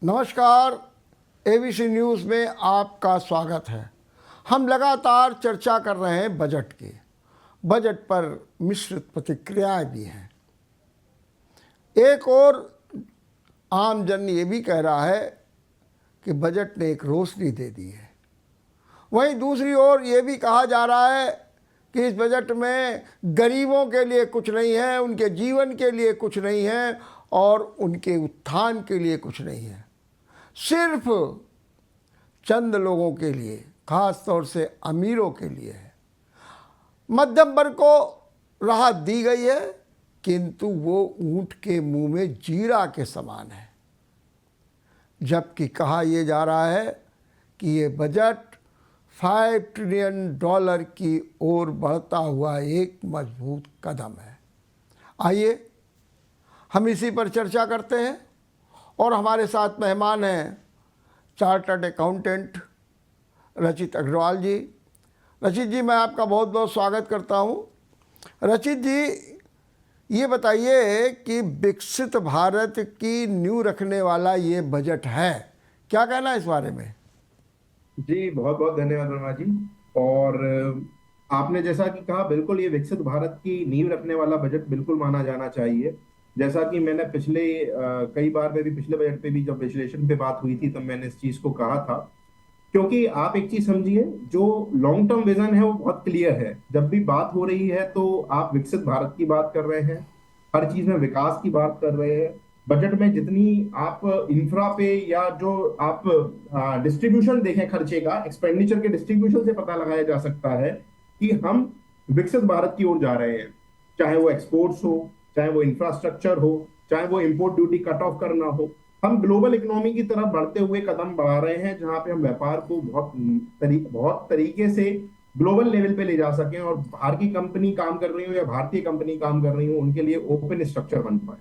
नमस्कार। ABC news में आपका स्वागत है। हम लगातार चर्चा कर रहे हैं बजट की। बजट पर मिश्रित प्रतिक्रियाएं भी हैं। एक और आम जन ये भी कह रहा है कि बजट ने एक रोशनी दे दी है। वहीं दूसरी ओर ये भी कहा जा रहा है कि इस बजट में गरीबों के लिए कुछ नहीं है, उनके जीवन के लिए कुछ नहीं है और उनके उत्थान के लिए कुछ नहीं है। सिर्फ चंद लोगों के लिए, खास तौर से अमीरों के लिए है। मध्यम वर्ग को राहत दी गई है, किंतु वो ऊंट के मुंह में जीरा के समान है। जबकि कहा यह जा रहा है कि ये बजट $5 ट्रिलियन की ओर बढ़ता हुआ एक मजबूत कदम है। आइए हम इसी पर चर्चा करते हैं और हमारे साथ मेहमान हैं चार्टर्ड अकाउंटेंट रचित अग्रवाल जी। रचित जी, मैं आपका बहुत बहुत स्वागत करता हूं। रचित जी, ये बताइए कि विकसित भारत की नींव रखने वाला ये बजट है, क्या कहना है इस बारे में? जी बहुत बहुत धन्यवाद वर्मा जी। और आपने जैसा कि कहा, बिल्कुल ये विकसित भारत की नींव रखने वाला बजट बिल्कुल माना जाना चाहिए। जैसा कि मैंने पिछले कई बार में भी, पिछले बजट पे भी जब विश्लेषण पे बात हुई थी, तब मैंने इस चीज को कहा था। क्योंकि आप एक चीज समझिए, जो लॉन्ग टर्म विजन है वो बहुत क्लियर है। जब भी बात हो रही है तो आप विकसित भारत की बात कर रहे हैं, हर चीज में विकास की बात कर रहे हैं। बजट में जितनी आप इंफ्रा पे या जो आप डिस्ट्रीब्यूशन देखें खर्चे का, एक्सपेंडिचर के डिस्ट्रीब्यूशन से पता लगाया जा सकता है कि हम विकसित भारत की ओर जा रहे हैं। चाहे वो एक्सपोर्ट्स हो, चाहे वो इंफ्रास्ट्रक्चर हो, चाहे वो इंपोर्ट ड्यूटी कट ऑफ करना हो, हम ग्लोबल इकोनॉमी की तरफ बढ़ते हुए कदम बढ़ा रहे हैं, जहां पे हम व्यापार को बहुत तरीके से ग्लोबल लेवल पे ले जा सकें और बाहर की कंपनी काम कर रही हो या भारतीय कंपनी काम कर रही हो, उनके लिए ओपन स्ट्रक्चर बन पाए।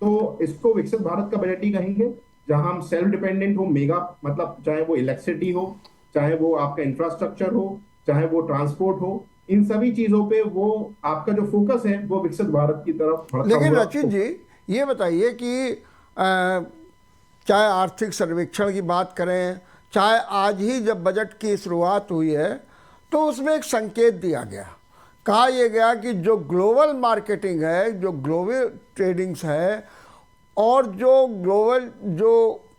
तो इसको विकसित भारत का बजट ही कहेंगे, जहां हम सेल्फ डिपेंडेंट हो, मेगा मतलब चाहे वो इलेक्ट्रिसिटी हो, चाहे वो आपका इंफ्रास्ट्रक्चर हो, चाहे वो ट्रांसपोर्ट हो, इन सभी चीजों पे वो आपका जो फोकस है वो विकसित भारत की तरफ बढ़ता लेकिन हुआ। रचित जी, ये बताइए कि चाहे आर्थिक सर्वेक्षण की बात करें, चाहे आज ही जब बजट की शुरुआत हुई है तो उसमें एक संकेत दिया गया। कहा यह गया कि जो ग्लोबल मार्केटिंग है, जो ग्लोबल ट्रेडिंग्स है और जो ग्लोबल जो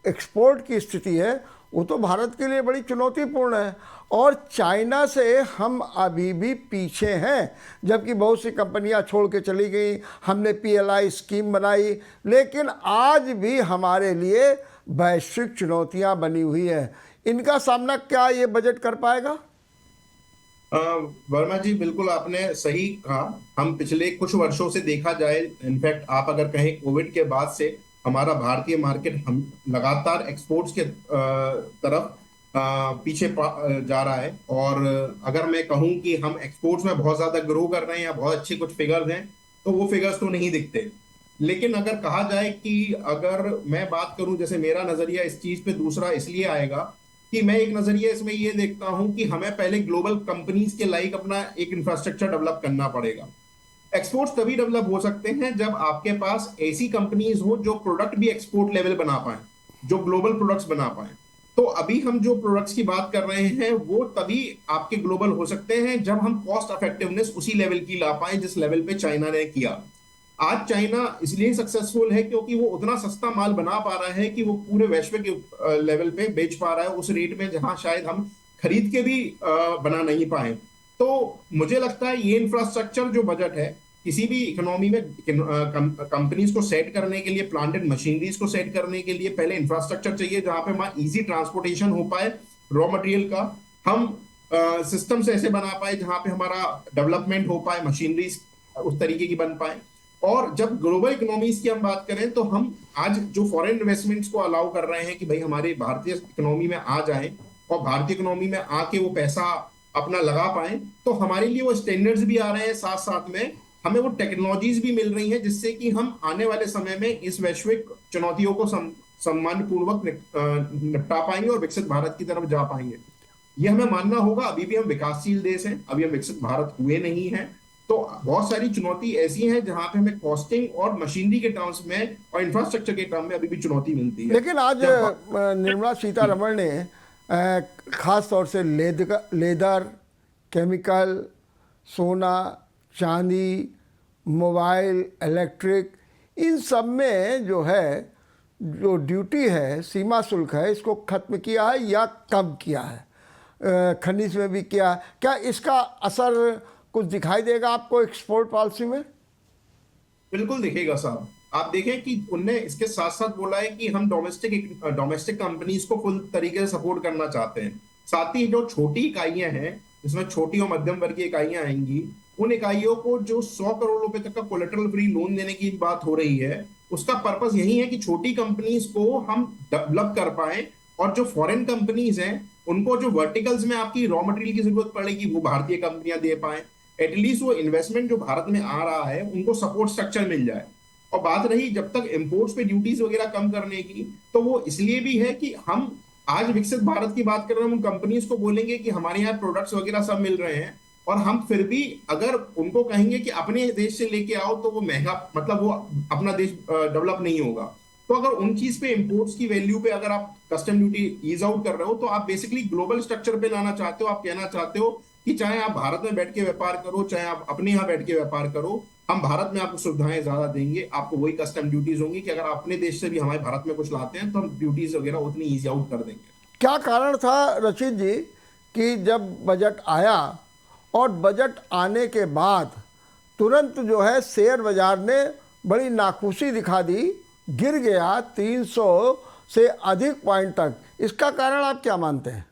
एक्सपोर्ट की स्थिति है, वो तो भारत के लिए बड़ी चुनौतीपूर्ण है और चाइना से हम अभी भी पीछे हैं। जबकि बहुत सी कंपनियां छोड़ के चली गई, हमने पीएलआई स्कीम बनाई, लेकिन आज भी हमारे लिए वैश्विक चुनौतियां बनी हुई हैं। इनका सामना क्या ये बजट कर पाएगा? अ, वर्मा जी, बिल्कुल आपने सही कहा। हम पिछले कुछ वर्षों से देखा जाए, इनफैक्ट आप अगर कहें कोविड के बाद से हमारा भारतीय मार्केट हम लगातार एक्सपोर्ट्स के तरफ पीछे जा रहा है। और अगर मैं कहूं कि हम एक्सपोर्ट्स में बहुत ज्यादा ग्रो कर रहे हैं या बहुत अच्छे कुछ फिगर्स हैं, तो वो फिगर्स तो नहीं दिखते। लेकिन अगर कहा जाए कि अगर मैं बात करूं, जैसे मेरा नजरिया इस चीज पे दूसरा इसलिए आएगा कि मैं एक नजरिया इसमें ये देखता हूं कि हमें पहले ग्लोबल कंपनीज के लाइक अपना एक इंफ्रास्ट्रक्चर डेवलप करना पड़ेगा। एक्सपोर्ट्स तभी डेवलप हो सकते हैं जब आपके पास ऐसी कंपनीज हो जो प्रोडक्ट भी एक्सपोर्ट लेवल बना पाए, जो ग्लोबल प्रोडक्ट्स बना पाए। तो अभी हम जो प्रोडक्ट्स की बात कर रहे हैं वो तभी आपके ग्लोबल हो सकते हैं जब हम कॉस्ट इफेक्टिवनेस उसी लेवल की ला पाए जिस लेवल पे चाइना ने किया। आज चाइना इसलिए सक्सेसफुल है क्योंकि वो उतना सस्ता माल बना पा रहा है कि वो पूरे वैश्विक लेवल पे बेच पा रहा है उस रेट में जहां शायद हम खरीद के भी बना नहीं पाए। तो मुझे लगता है ये इंफ्रास्ट्रक्चर जो बजट है, किसी भी इकोनॉमी में कंपनीज को सेट करने के लिए, प्लांट एंड मशीनरीज को सेट करने के लिए पहले इंफ्रास्ट्रक्चर चाहिए जहां पे वहां इजी ट्रांसपोर्टेशन हो पाए रॉ मटेरियल का। हम सिस्टम्स ऐसे बना पाए जहां पे हमारा डेवलपमेंट हो पाए, मशीनरीज उस तरीके की बन पाए। और जब ग्लोबल इकोनॉमीज की हम बात करें तो हम आज जो फॉरेन इन्वेस्टमेंट्स को अलाउ कर रहे हैं कि भाई हमारे भारतीय इकोनॉमी में आ जाएं और भारतीय इकोनॉमी में आके वो पैसा अपना लगा पाए, तो हमारे लिए वो स्टैंडर्ड्स भी आ रहे हैं, साथ साथ में हमें वो टेक्नोलॉजीज भी मिल रही हैं जिससे कि हम आने वाले समय में इस वैश्विक चुनौतियों को सम्मानपूर्वक निपटा पाएंगे और विकसित भारत की तरफ जा पाएंगे। ये हमें मानना होगा। अभी भी हम विकासशील देश हैं, अभी हम विकसित भारत हुए नहीं हैं। तो बहुत सारी चुनौती ऐसी हैं जहां पे हमें कॉस्टिंग और मशीनरी के टर्म्स में और इंफ्रास्ट्रक्चर के टर्म में अभी भी चुनौती मिलती है। लेकिन आज जब निर्मला सीतारमण ने खास तौर से लेदर, केमिकल, सोना, चांदी, मोबाइल, इलेक्ट्रिक, इन सब में जो है जो ड्यूटी है, सीमा शुल्क है, इसको खत्म किया है या कम किया है। खनिज में भी किया है। क्या इसका असर कुछ दिखाई देगा आपको एक्सपोर्ट पॉलिसी में? बिल्कुल दिखेगा साहब। आप देखें कि उनने इसके साथ साथ बोला है कि हम डोमेस्टिक कंपनीज को फुल तरीके से सपोर्ट करना चाहते हैं। साथ ही जो छोटी इकाइयां हैं, जिसमें छोटी और मध्यम वर्ग की इकाइयां आएंगी, उन इकाइयों को जो 100 करोड़ रुपए तक का कोलेटरल फ्री लोन देने की बात हो रही है, उसका पर्पस यही है कि छोटी कंपनीज को हम डेवलप कर पाए, और जो फॉरेन कंपनीज हैं उनको जो वर्टिकल्स में आपकी रॉ मटेरियल की जरूरत पड़ेगी वो भारतीय कंपनियां दे पाए। एटलीस्ट वो इन्वेस्टमेंट जो भारत में आ रहा है उनको सपोर्ट स्ट्रक्चर मिल जाए। और बात रही जब तक इंपोर्ट्स पे ड्यूटीज वगैरह कम करने की, तो वो इसलिए भी है कि हम आज विकसित भारत की बात कर रहे हैं, उन कंपनीज को बोलेंगे कि हमारे यहाँ प्रोडक्ट्स वगैरह सब मिल रहे हैं, और हम फिर भी अगर उनको कहेंगे कि अपने देश से लेके आओ, तो वो महंगा, मतलब वो अपना देश डेवलप नहीं होगा। तो अगर उन चीज पे इंपोर्ट्स की वैल्यू पे अगर आप कस्टम ड्यूटी ईज आउट कर रहे हो, तो आप बेसिकली ग्लोबल स्ट्रक्चर पे लाना चाहते हो। आप कहना चाहते हो कि चाहे आप भारत में बैठ के व्यापार करो, चाहे आप अपने यहाँ बैठ के व्यापार करो, हम भारत में आपको सुविधाएं ज्यादा देंगे, आपको वही कस्टम ड्यूटीज होंगी कि अगर आप अपने देश से भी हमारे भारत में कुछ लाते हैं तो हम ड्यूटीज वगैरह उतनी ईजी आउट कर देंगे। क्या कारण था रशीद जी कि जब बजट आया और बजट आने के बाद तुरंत जो है शेयर बाजार ने बड़ी नाखुशी दिखा दी, गिर गया 300 से अधिक पॉइंट तक? इसका कारण आप क्या मानते हैं?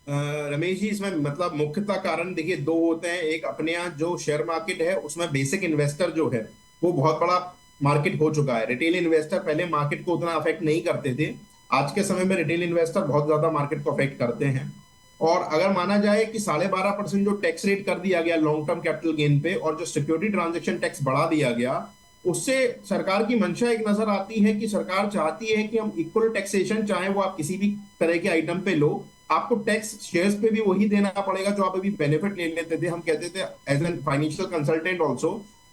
रमेश जी, इसमें मतलब मुख्यतः कारण देखिए दो होते हैं। एक, अपने यहाँ जो शेयर मार्केट है उसमें बेसिक इन्वेस्टर जो है वो बहुत बड़ा मार्केट हो चुका है। रिटेल इन्वेस्टर पहले मार्केट को उतना अफेक्ट नहीं करते थे, आज के समय में रिटेल इन्वेस्टर बहुत ज्यादा मार्केट को अफेक्ट करते हैं। और अगर माना जाए कि 12.5% जो टैक्स रेट कर दिया गया लॉन्ग टर्म कैपिटल गेन पे, और जो सिक्योरिटी ट्रांजेक्शन टैक्स बढ़ा दिया गया, उससे सरकार की मंशा एक नजर आती है कि सरकार चाहती है कि हम इक्वल टैक्सेशन, चाहे वो आप किसी भी तरह के आइटम पे लो, आपको टैक्स शेयर्स पे भी वही देना पड़ेगा जो आप अभी बेनिफिट ले लेते थे। हम कहते थे as an financial consultant also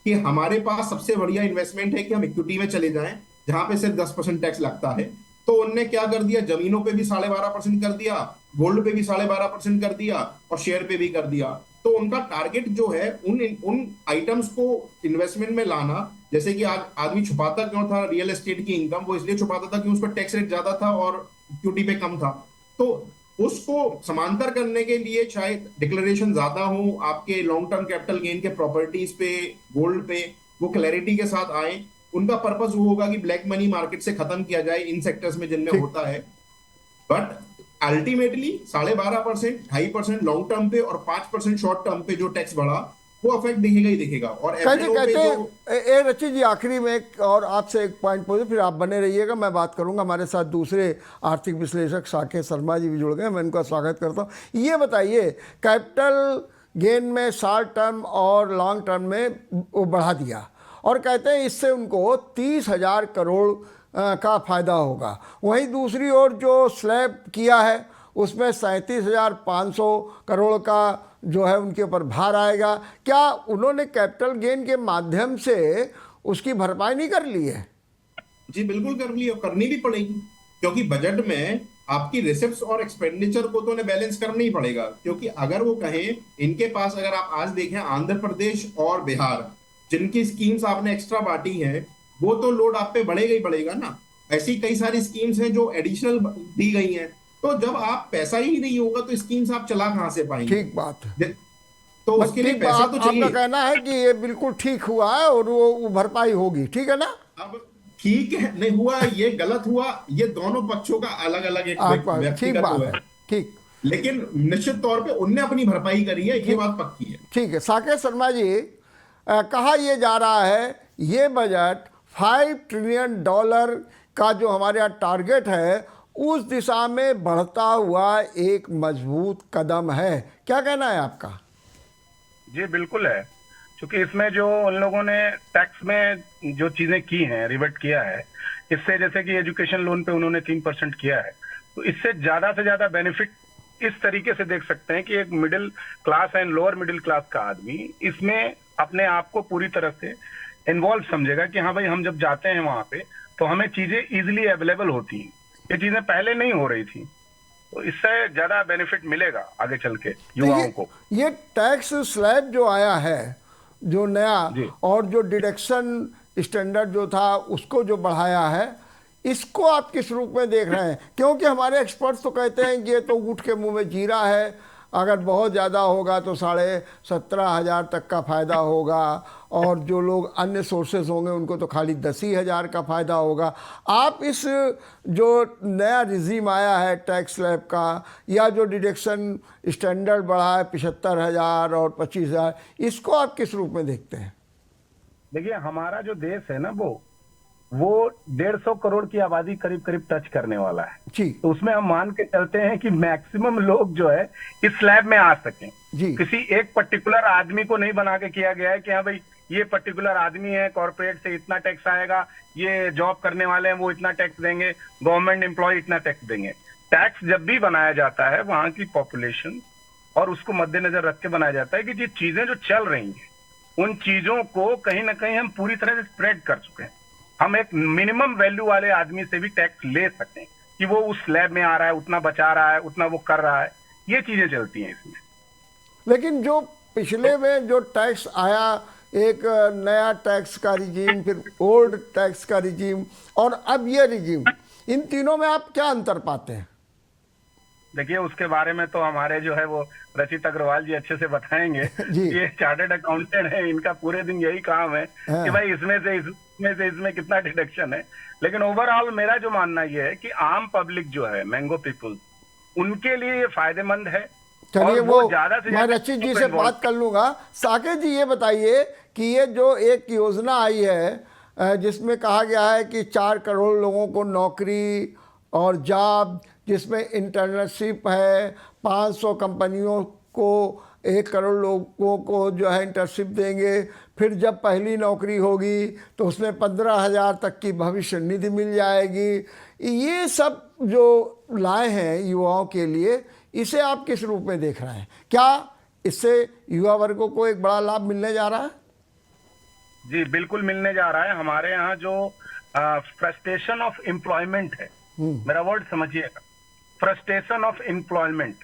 कि हमारे पास सबसे बढ़िया इन्वेस्टमेंट है कि हम इक्विटी में चले जाएं, जहां पे सिर्फ 10% टैक्स लगता है। तो उनने क्या कर दिया, जमीनों पे भी 12.5% कर दिया, गोल्ड पे भी 12.5% कर दिया, और शेयर पे भी कर दिया। तो उनका टारगेट जो है उन उन आइटम्स को इन्वेस्टमेंट में लाना, जैसे कि आज आदमी छुपाता क्यों था रियल एस्टेट की इनकम, वो इसलिए छुपाता था कि उस पर टैक्स रेट ज्यादा था और इक्विटी पे कम था। तो उसको समांतर करने के लिए शायद डिक्लेरेशन ज्यादा हो आपके लॉन्ग टर्म कैपिटल गेन के प्रॉपर्टीज पे, गोल्ड पे, वो क्लैरिटी के साथ आए। उनका पर्पस वो होगा कि ब्लैक मनी मार्केट से खत्म किया जाए इन सेक्टर्स में जिनमें ठीक। होता है। बट अल्टीमेटली 12.5%, 2.5% लॉन्ग टर्म पे और 5% शॉर्ट टर्म पे जो टैक्स बढ़ा, वो अफेक्ट दिखेगा ही दिखेगा। और कहते एफएनओ पे जो कहते रचित जी, आखिरी में एक और आपसे एक पॉइंट पूछे, फिर आप बने रहिएगा, मैं बात करूंगा। हमारे साथ दूसरे आर्थिक विश्लेषक साकेत शर्मा जी भी जुड़ गए, मैं इनका स्वागत करता हूं। ये बताइए, कैपिटल गेन में शॉर्ट टर्म और लॉन्ग टर्म में वो बढ़ा दिया, और कहते हैं इससे उनको 30,000 करोड़ का फायदा होगा। वहीं दूसरी ओर जो स्लैब किया है उसमें 37,500 करोड़ का जो है उनके ऊपर भार आएगा। क्या उन्होंने कैपिटल गेन के माध्यम से उसकी भरपाई नहीं कर ली है? जी बिल्कुल कर ली, और करनी भी पड़ेगी, क्योंकि बजट में आपकी रिसिप्ट्स और एक्सपेंडिचर को तो उन्हें बैलेंस करना ही पड़ेगा। क्योंकि अगर वो कहें, इनके पास अगर आप आज देखें आंध्र प्रदेश और बिहार, जिनकी स्कीम्स आपने एक्स्ट्रा बांटी हैं, वो तो लोड आप पे बढ़ेगा ही बढ़ेगा ना। ऐसी कई सारी स्कीम्स हैं जो एडिशनल दी गई हैं। तो जब आप पैसा ही नहीं होगा तो स्कीम्स आप चला कहां से पाएंगे? ठीक बात है। तो बस उसके लिए ठीक पैसा बात, तो आपका चाहिए। कहना है कि ये बिल्कुल ठीक हुआ है और वो भरपाई होगी, ठीक है ना? अब ठीक है, नहीं हुआ ये गलत हुआ, ये दोनों पक्षों का अलग अलग एक आपका ठीक व्यक्तिगत वो बात है। है। ठीक। लेकिन निश्चित तौर पे उनने अपनी भरपाई करी है, ये ठीक। बात पक्की है। ठीक है साकेत शर्मा जी, कहा यह जा रहा है ये बजट $5 ट्रिलियन का जो हमारे यहाँ टारगेट है उस दिशा में बढ़ता हुआ एक मजबूत कदम है। क्या कहना है आपका? जी बिल्कुल है, क्योंकि इसमें जो उन लोगों ने टैक्स में जो चीजें की हैं, रिवर्ट किया है, इससे जैसे कि एजुकेशन लोन पे उन्होंने 3% किया है, तो इससे ज्यादा से ज्यादा बेनिफिट इस तरीके से देख सकते हैं कि एक middle class and lower middle class का आदमी इसमें अपने आप को पूरी तरह से इन्वॉल्व समझेगा कि हाँ भाई, हम जब जाते हैं वहां पे तो हमें चीजें इजीली अवेलेबल होती हैं। ये चीजें पहले नहीं हो रही थी, तो इससे ज्यादा बेनिफिट मिलेगा आगे चल के तो युवाओं को। ये टैक्स स्लैब जो आया है, जो नया, जी। और जो डिडक्शन स्टैंडर्ड जो था उसको जो बढ़ाया है, इसको आप किस रूप में देख रहे हैं? क्योंकि हमारे एक्सपर्ट्स तो कहते हैं कि ये तो ऊँट के मुंह में जीरा है, अगर बहुत ज़्यादा होगा तो 17,500 तक का फ़ायदा होगा, और जो लोग अन्य सोर्सेज होंगे उनको तो खाली 10,000 का फ़ायदा होगा। आप इस जो नया रिजीम आया है टैक्स स्लैब का, या जो डिडक्शन स्टैंडर्ड बढ़ा है 75,000 और 25,000, इसको आप किस रूप में देखते हैं? देखिए, हमारा जो देश है ना, वो 150 करोड़ की आबादी करीब करीब टच करने वाला है। जी तो उसमें हम मान के चलते हैं कि मैक्सिमम लोग जो है इस स्लैब में आ सकें। जी। किसी एक पर्टिकुलर आदमी को नहीं बना के किया गया है कि हाँ भाई, ये पर्टिकुलर आदमी है, कॉर्पोरेट से इतना टैक्स आएगा, ये जॉब करने वाले हैं वो इतना टैक्स देंगे, गवर्नमेंट एम्प्लॉय इतना टैक्स देंगे। टैक्स जब भी बनाया जाता है वहां की पॉपुलेशन और उसको मद्देनजर रख के बनाया जाता है कि ये चीजें जो चल रही हैं उन चीजों को कहीं ना कहीं हम पूरी तरह से स्प्रेड कर चुके हैं। हम एक मिनिमम वैल्यू वाले आदमी से भी टैक्स ले सकते हैं कि वो उस स्लैब में आ रहा है, उतना बचा रहा है, उतना वो कर रहा है। ये चीजें चलती हैं इसमें। लेकिन जो पिछले में जो टैक्स आया, एक नया टैक्स का रिजीम, फिर ओल्ड टैक्स का रिजीम, और अब ये रिजीम, इन तीनों में आप क्या अंतर पाते हैं? देखिए, उसके बारे में तो हमारे जो है वो रचित अग्रवाल जी अच्छे से बताएंगे। जी। ये चार्टर्ड अकाउंटेंट है, इनका पूरे दिन यही काम है हाँ। कि भाई इसमें कितना डिडक्शन है। लेकिन ओवरऑल मेरा जो मानना ये है कि आम पब्लिक जो है, मैंगो पीपल, उनके लिए ये फायदेमंद है। चलिए, और वो ज्यादा से मैं ज्यादा रचित जी से बात कर लूँगा। साकेत जी, ये बताइए कि ये जो एक योजना आई है जिसमें कहा गया है कि 4 करोड़ लोगों को नौकरी और जॉब, जिसमें इंटर्नशिप है, 500 कंपनियों को 1 करोड़ लोगों को जो है इंटर्नशिप देंगे, फिर जब पहली नौकरी होगी तो उसमें 15,000 तक की भविष्य निधि मिल जाएगी। ये सब जो लाए हैं युवाओं के लिए, इसे आप किस रूप में देख रहे हैं? क्या इससे युवा वर्गों को एक बड़ा लाभ मिलने जा रहा है? जी, बिल्कुल मिलने जा रहा है। हमारे यहाँ जो फ्रस्ट्रेशन ऑफ एम्प्लॉयमेंट है, मेरा वर्ड समझिएगा, फ्रस्ट्रेशन ऑफ एम्प्लॉयमेंट,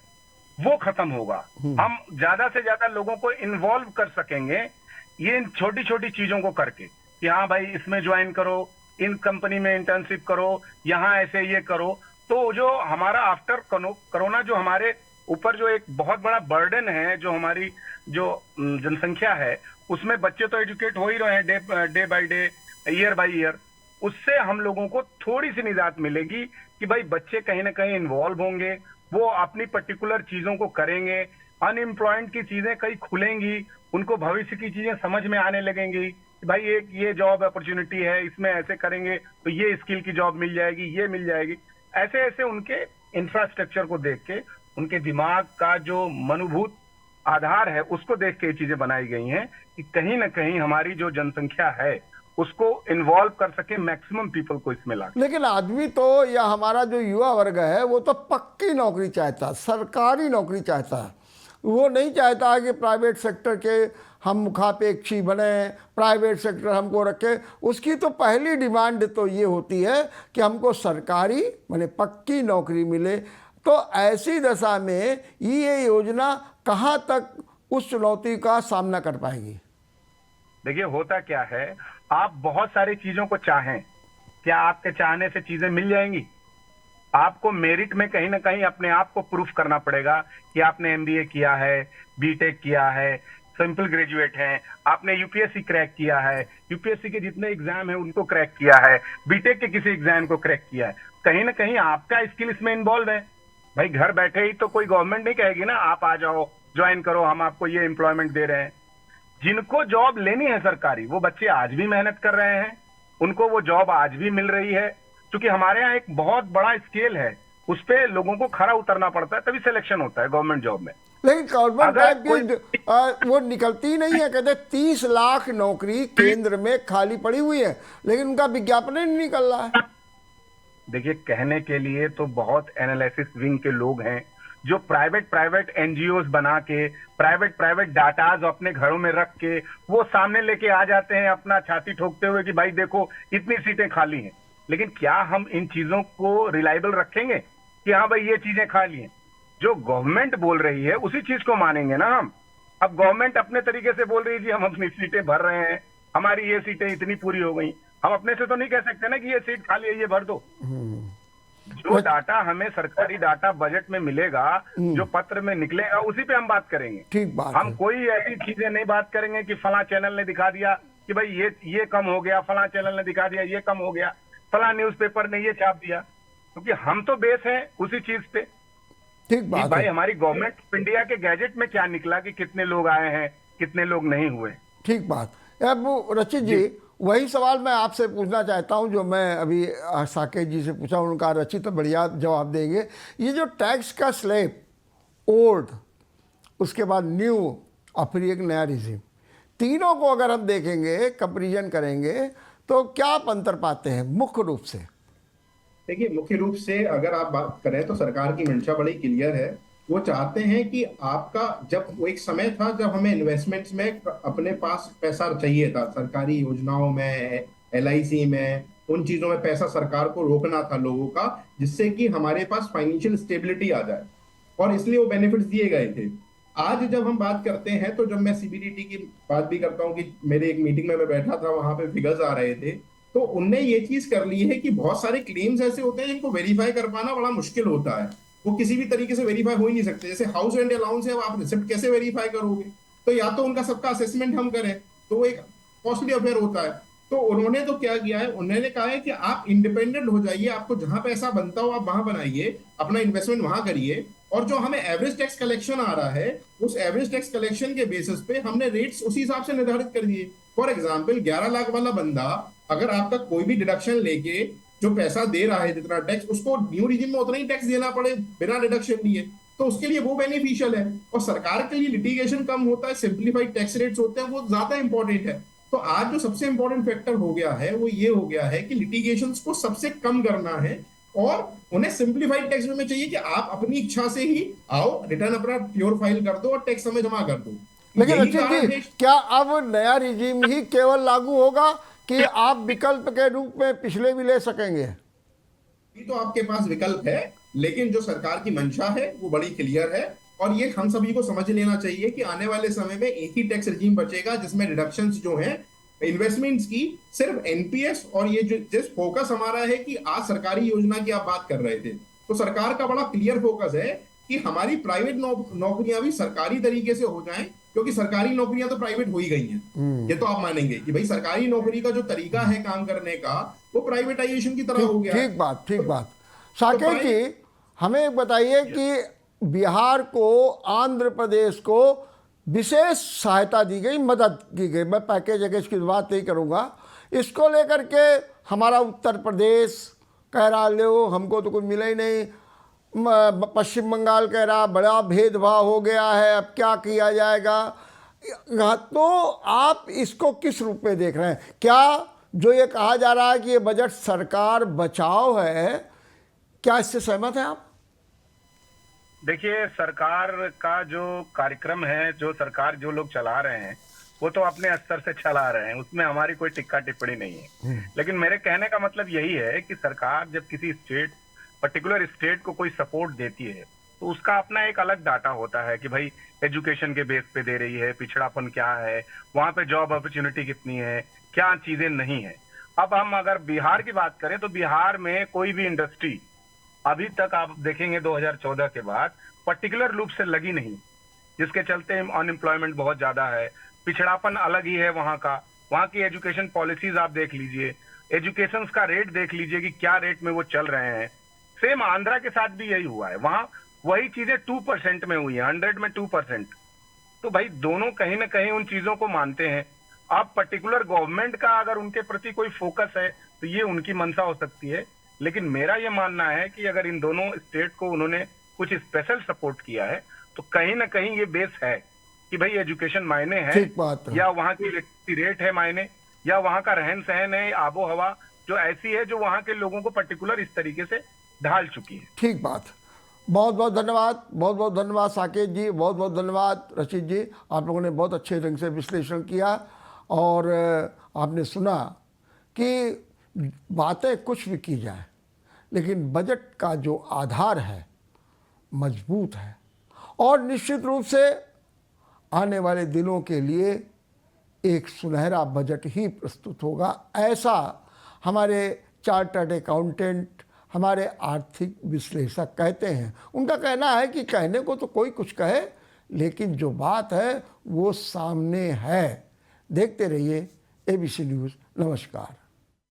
वो खत्म होगा। हम ज्यादा से ज्यादा लोगों को इन्वॉल्व कर सकेंगे ये इन छोटी छोटी चीजों को करके कि हाँ भाई, इसमें ज्वाइन करो, इन कंपनी में इंटर्नशिप करो, यहाँ ऐसे ये करो। तो जो हमारा आफ्टर कोरोना जो हमारे ऊपर जो एक बहुत बड़ा बर्डन है, जो हमारी जो जनसंख्या है, उसमें बच्चे तो एजुकेट हो ही रहे हैं day by day, year by year. उससे हम लोगों को थोड़ी सी निजात मिलेगी कि भाई बच्चे कहीं ना कहीं इन्वॉल्व होंगे, वो अपनी पर्टिकुलर चीजों को करेंगे, अनएम्प्लॉयड की चीजें कई खुलेंगी, उनको भविष्य की चीजें समझ में आने लगेंगी कि भाई एक ये जॉब अपॉर्चुनिटी है, इसमें ऐसे करेंगे तो ये स्किल की जॉब मिल जाएगी, ये मिल जाएगी। ऐसे ऐसे उनके इंफ्रास्ट्रक्चर को देख के, उनके दिमाग का जो मनोभूत आधार है उसको देख के ये चीजें बनाई गई हैं कि कहीं ना कहीं हमारी जो जनसंख्या है उसको इन्वॉल्व कर सके, मैक्सिमम पीपल को इसमें ला। लेकिन आदमी तो, या हमारा जो युवा वर्ग है, वो तो पक्की नौकरी चाहता, सरकारी नौकरी चाहता है। वो नहीं चाहता कि प्राइवेट सेक्टर के हम मुखापेक्षी बने, प्राइवेट सेक्टर हमको रखे। उसकी तो पहली डिमांड तो ये होती है कि हमको सरकारी माने पक्की नौकरी मिले। तो ऐसी दशा में ये योजना कहाँ तक उस चुनौती का सामना कर पाएगी? देखिए, होता क्या है, आप बहुत सारी चीजों को चाहें, क्या आपके चाहने से चीजें मिल जाएंगी? आपको मेरिट में कहीं ना कहीं अपने आप को प्रूफ करना पड़ेगा कि आपने एमबीए किया है, बीटेक किया है, सिंपल ग्रेजुएट हैं, आपने यूपीएससी क्रैक किया है, यूपीएससी के जितने एग्जाम है उनको क्रैक किया है, बीटेक के किसी एग्जाम को क्रैक किया है। कहीं ना कहीं आपका स्किल इसमें इन्वॉल्व है। भाई, घर बैठे ही तो कोई गवर्नमेंट नहीं कहेगी ना आप आ जाओ, ज्वाइन करो, हम आपको ये एम्प्लॉयमेंट दे रहे हैं। जिनको जॉब लेनी है सरकारी, वो बच्चे आज भी मेहनत कर रहे हैं, उनको वो जॉब आज भी मिल रही है। क्योंकि हमारे यहाँ एक बहुत बड़ा स्केल है, उस पे लोगों को खरा उतरना पड़ता है, तभी सिलेक्शन होता है गवर्नमेंट जॉब में। लेकिन गवर्नमेंट की वो निकलती नहीं है। कहते 30 लाख नौकरी केंद्र में खाली पड़ी हुई है, लेकिन उनका विज्ञापन ही नहीं निकल रहा है। देखिए, कहने के लिए तो बहुत एनालिसिस विंग के लोग हैं जो प्राइवेट एनजीओज बना के प्राइवेट डाटाज अपने घरों में रख के वो सामने लेके आ जाते हैं अपना छाती ठोकते हुए कि भाई देखो इतनी सीटें खाली हैं। लेकिन क्या हम इन चीजों को रिलायबल रखेंगे कि हाँ भाई ये चीजें खाली हैं? जो गवर्नमेंट बोल रही है उसी चीज को मानेंगे ना हम। अब गवर्नमेंट अपने तरीके से बोल रही है जी हम अपनी सीटें भर रहे हैं, हमारी ये सीटें इतनी पूरी हो गई, हम अपने से तो नहीं कह सकते ना कि ये सीट खाली है ये भर दो। जो डाटा हमें सरकारी डाटा बजट में मिलेगा, जो पत्र में निकलेगा, उसी पे हम बात करेंगे। ठीक बात हम है। कोई ऐसी चीजें नहीं बात करेंगे कि फला चैनल ने दिखा दिया कि भाई ये कम हो गया, फला चैनल ने दिखा दिया ये कम हो गया, फला न्यूज़पेपर ने ये छाप दिया, क्योंकि हम तो बेस हैं उसी चीज पे ठीक कि बात भाई है। हमारी गवर्नमेंट ऑफ इंडिया के गैजेट में क्या निकला कि कितने लोग आए हैं, कितने लोग नहीं हुए। ठीक बात। अब रचित जी, वही सवाल मैं आपसे पूछना चाहता हूं जो मैं अभी साकेत जी से पूछा, उनका रचित तो बढ़िया जवाब देंगे। ये जो टैक्स का स्लैब, ओल्ड, उसके बाद न्यू और फिर एक नया रिजीम, तीनों को अगर हम देखेंगे, कंपेरिजन करेंगे, तो क्या आप अंतर पाते हैं मुख्य रूप से? देखिए, मुख्य रूप से अगर आप बात करें तो सरकार की मंशा बड़ी क्लियर है। वो चाहते हैं कि आपका, जब वो एक समय था जब हमें इन्वेस्टमेंट्स में अपने पास पैसा चाहिए था, सरकारी योजनाओं में, एलआईसी में, उन चीजों में पैसा सरकार को रोकना था लोगों का, जिससे कि हमारे पास फाइनेंशियल स्टेबिलिटी आ जाए, और इसलिए वो बेनिफिट्स दिए गए थे। आज जब हम बात करते हैं तो जब मैं सीबीडीटी की बात भी करता हूँ कि मेरे एक मीटिंग में मैं बैठा था, वहां पे फिगर्स आ रहे थे, तो उनने ये चीज कर ली है कि बहुत सारे क्लेम्स ऐसे होते हैं जिनको वेरीफाई कर पाना बड़ा मुश्किल होता है, वो किसी भी तरीके से वेरीफाई हो ही नहीं सकते। जैसे हाउस रेंट अलाउंस है, अब आप रिसिप्ट कैसे वेरीफाई करोगे? तो या तो उनका सबका असेसमेंट हम करें, तो वो एक कॉस्टली अफेयर होता है। तो उन्होंने तो क्या किया है, उन्होंने कहा है कि आप इंडिपेंडेंट हो जाइए, आपको जहां पैसा बनता हो आप वहां बनाइए, अपना इन्वेस्टमेंट वहां करिए, और जो हमें एवरेज टैक्स कलेक्शन आ रहा है उस एवरेज टैक्स कलेक्शन के बेसिस पे हमने रेट्स उसी हिसाब से निर्धारित कर दिए। फॉर एग्जाम्पल 11 लाख वाला बंदा अगर आपका कोई भी डिडक्शन लेके जो पैसा दे रहा है जितना टैक्स, उसको न्यू रिजीम में उतना ही टैक्स देना पड़े बिना डिडक्शन लिए, तो उसके लिए वो बेनिफिशियल है। और सरकार के लिए लिटिगेशन कम होता है, सिंप्लीफाइड टैक्स रेट्स होते हैं, वो ज्यादा इंपॉर्टेंट है। तो आज जो सबसे इंपॉर्टेंट फैक्टर हो गया है वो ये हो गया है कि लिटिगेशन को सबसे कम करना है, और उन्हें सिंप्लीफाइड टैक्स में चाहिए कि आप अपनी इच्छा से ही आओ, रिटर्न अपना प्योर फाइल कर दो और टैक्स हमें जमा कर दो। लेकिन यही रचित कारण जी, है। क्या अब नया रिजीम ही केवल लागू होगा कि आप विकल्प के रूप में पिछले भी ले सकेंगे? ये तो आपके पास विकल्प है, लेकिन जो सरकार की मंशा है वो बड़ी क्लियर है, और ये हम सभी को समझ लेना चाहिए कि आने वाले समय में एक ही टैक्स रिजीम बचेगा जिसमें डिडक्शंस जो हैं इन्वेस्टमेंट्स की सिर्फ एनपीएस, और ये जो जिस फोकस हमारा है कि आज सरकारी योजना की आप बात कर रहे थे, तो सरकार का बड़ा क्लियर फोकस है कि हमारी प्राइवेट नौकरियां भी सरकारी तरीके से हो जाएं, क्योंकि सरकारी नौकरियां तो प्राइवेट हो ही गई हैं। ये तो आप मानेंगे कि भाई सरकारी नौकरी का जो तरीका है काम करने का वो प्राइवेटाइजेशन की तरह हो गया है। ठीक बात, ठीक बात। साकेत जी, हमें बताइए कि बिहार को, आंध्र प्रदेश को विशेष सहायता दी गई, मदद की गई। मैं पैकेज वैकेज की बात नहीं करूँगा, इसको लेकर के हमारा उत्तर प्रदेश कह रहा लो हमको तो कुछ मिला ही नहीं, पश्चिम बंगाल कह रहा बड़ा भेदभाव हो गया है, अब क्या किया जाएगा। तो आप इसको किस रूप में देख रहे हैं? क्या जो ये कहा जा रहा है कि ये बजट सरकार बचाओ है, क्या इससे सहमत हैं आप? देखिए, सरकार का जो कार्यक्रम है, जो सरकार जो लोग चला रहे हैं वो तो अपने स्तर से चला रहे हैं, उसमें हमारी कोई टिक्का टिप्पणी नहीं है। लेकिन मेरे कहने का मतलब यही है कि सरकार जब किसी स्टेट, पर्टिकुलर स्टेट को कोई सपोर्ट देती है तो उसका अपना एक अलग डाटा होता है कि भाई एजुकेशन के बेस पे दे रही है, पिछड़ापन क्या है, वहां पे जॉब अपॉर्चुनिटी कितनी है, क्या चीजें नहीं है। अब हम अगर बिहार की बात करें तो बिहार में कोई भी इंडस्ट्री अभी तक आप देखेंगे 2014 के बाद पर्टिकुलर रूप से लगी नहीं, जिसके चलते अनएम्प्लॉयमेंट बहुत ज्यादा है, पिछड़ापन अलग ही है वहां का। वहां की एजुकेशन पॉलिसीज आप देख लीजिए, एजुकेशन का रेट देख लीजिए कि क्या रेट में वो चल रहे हैं। सेम आंध्रा के साथ भी यही हुआ है, वहां वही चीजें 2% में हुई है, 100 में 2%। तो भाई दोनों कहीं ना कहीं उन चीजों को मानते हैं। अब पर्टिकुलर गवर्नमेंट का अगर उनके प्रति कोई फोकस है तो ये उनकी मंशा हो सकती है, लेकिन मेरा ये मानना है कि अगर इन दोनों स्टेट को उन्होंने कुछ स्पेशल सपोर्ट किया है तो कहीं ना कहीं ये बेस है कि भाई एजुकेशन मायने है, ठीक बात है। या वहाँ की रेट है मायने, या वहाँ का रहन सहन है, आबो हवा जो ऐसी है जो वहाँ के लोगों को पर्टिकुलर इस तरीके से ढाल चुकी है। ठीक बात। बहुत बहुत धन्यवाद साकेत जी, बहुत बहुत धन्यवाद रशीद जी। आप लोगों ने बहुत अच्छे ढंग से विश्लेषण किया और आपने सुना कि बातें कुछ भी की जाए लेकिन बजट का जो आधार है मजबूत है और निश्चित रूप से आने वाले दिनों के लिए एक सुनहरा बजट ही प्रस्तुत होगा, ऐसा हमारे चार्टर्ड अकाउंटेंट, हमारे आर्थिक विश्लेषक कहते हैं। उनका कहना है कि कहने को तो कोई कुछ कहे लेकिन जो बात है वो सामने है। देखते रहिए ABC न्यूज़। नमस्कार।